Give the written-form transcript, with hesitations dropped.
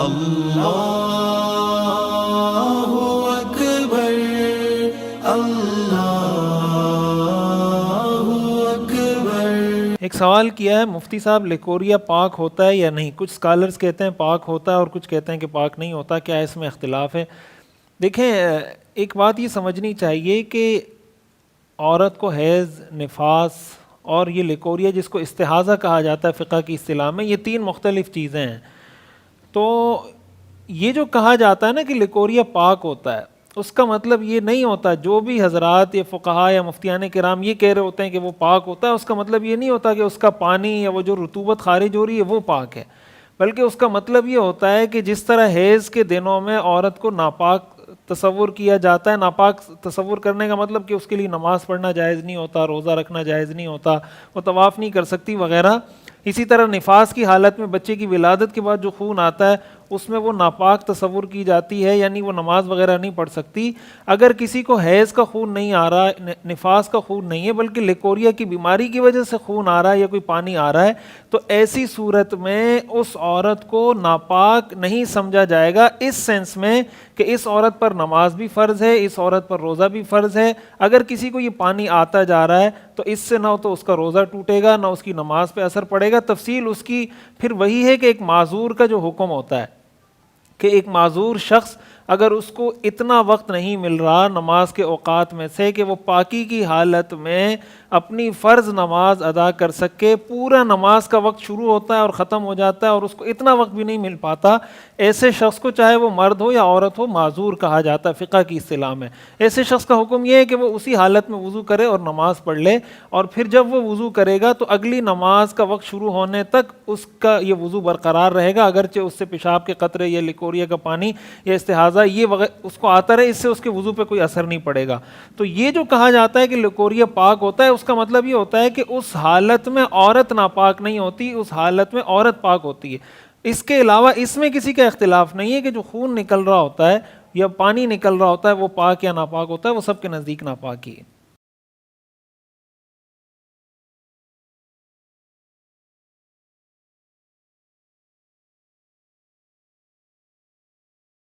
اللہ اکبر اللہ اکبر۔ ایک سوال کیا ہے مفتی صاحب، لیکوریا پاک ہوتا ہے یا نہیں؟ کچھ اسکالرز کہتے ہیں پاک ہوتا ہے اور کچھ کہتے ہیں کہ پاک نہیں ہوتا، کیا اس میں اختلاف ہے؟ دیکھیں، ایک بات یہ سمجھنی چاہیے کہ عورت کو حیض، نفاس اور یہ لیکوریا جس کو استحاضہ کہا جاتا ہے فقہ کی اصطلاح میں، یہ تین مختلف چیزیں ہیں۔ تو یہ جو کہا جاتا ہے نا کہ لیکوریا پاک ہوتا ہے، اس کا مطلب یہ نہیں ہوتا، جو بھی حضرات یا فقہاء یا مفتیان کرام یہ کہہ رہے ہوتے ہیں کہ وہ پاک ہوتا ہے، اس کا مطلب یہ نہیں ہوتا کہ اس کا پانی یا وہ جو رطوبت خارج ہو رہی ہے وہ پاک ہے، بلکہ اس کا مطلب یہ ہوتا ہے کہ جس طرح حیض کے دنوں میں عورت کو ناپاک تصور کیا جاتا ہے، ناپاک تصور کرنے کا مطلب کہ اس کے لیے نماز پڑھنا جائز نہیں ہوتا، روزہ رکھنا جائز نہیں ہوتا، وہ طواف نہیں کر سکتی وغیرہ، اسی طرح نفاس کی حالت میں بچے کی ولادت کے بعد جو خون آتا ہے اس میں وہ ناپاک تصور کی جاتی ہے، یعنی وہ نماز وغیرہ نہیں پڑھ سکتی۔ اگر کسی کو حیض کا خون نہیں آ رہا، نفاس کا خون نہیں ہے، بلکہ لیکوریا کی بیماری کی وجہ سے خون آ رہا ہے یا کوئی پانی آ رہا ہے، تو ایسی صورت میں اس عورت کو ناپاک نہیں سمجھا جائے گا، اس سینس میں کہ اس عورت پر نماز بھی فرض ہے، اس عورت پر روزہ بھی فرض ہے۔ اگر کسی کو یہ پانی آتا جا رہا ہے تو اس سے نہ تو اس کا روزہ ٹوٹے گا، نہ اس کی نماز پہ اثر پڑے گا۔ تفصیل اس کی پھر وہی ہے کہ ایک معذور کا جو حکم ہوتا ہے کہ ایک معذور شخص اگر اس کو اتنا وقت نہیں مل رہا نماز کے اوقات میں سے کہ وہ پاکی کی حالت میں اپنی فرض نماز ادا کر سکے، پورا نماز کا وقت شروع ہوتا ہے اور ختم ہو جاتا ہے اور اس کو اتنا وقت بھی نہیں مل پاتا، ایسے شخص کو چاہے وہ مرد ہو یا عورت ہو معذور کہا جاتا ہے فقہ کی اصطلاح میں۔ ایسے شخص کا حکم یہ ہے کہ وہ اسی حالت میں وضو کرے اور نماز پڑھ لے، اور پھر جب وہ وضو کرے گا تو اگلی نماز کا وقت شروع ہونے تک اس کا یہ وضو برقرار رہے گا، اگرچہ اس سے پیشاب کے قطرے یا لیکوریا کا پانی یا استحاضہ یہ اس کو آتا رہے، اس سے اس کے وضو پہ کوئی اثر نہیں پڑے گا۔ تو یہ جو کہا جاتا ہے کہ لیکوریا پاک ہوتا ہے، اس کا مطلب یہ ہوتا ہے کہ اس حالت میں عورت ناپاک نہیں ہوتی، اس حالت میں عورت پاک ہوتی ہے۔ اس کے علاوہ اس میں کسی کا اختلاف نہیں ہے کہ جو خون نکل رہا ہوتا ہے یا پانی نکل رہا ہوتا ہے وہ پاک یا ناپاک ہوتا ہے، وہ سب کے نزدیک ناپاک ہی ہے۔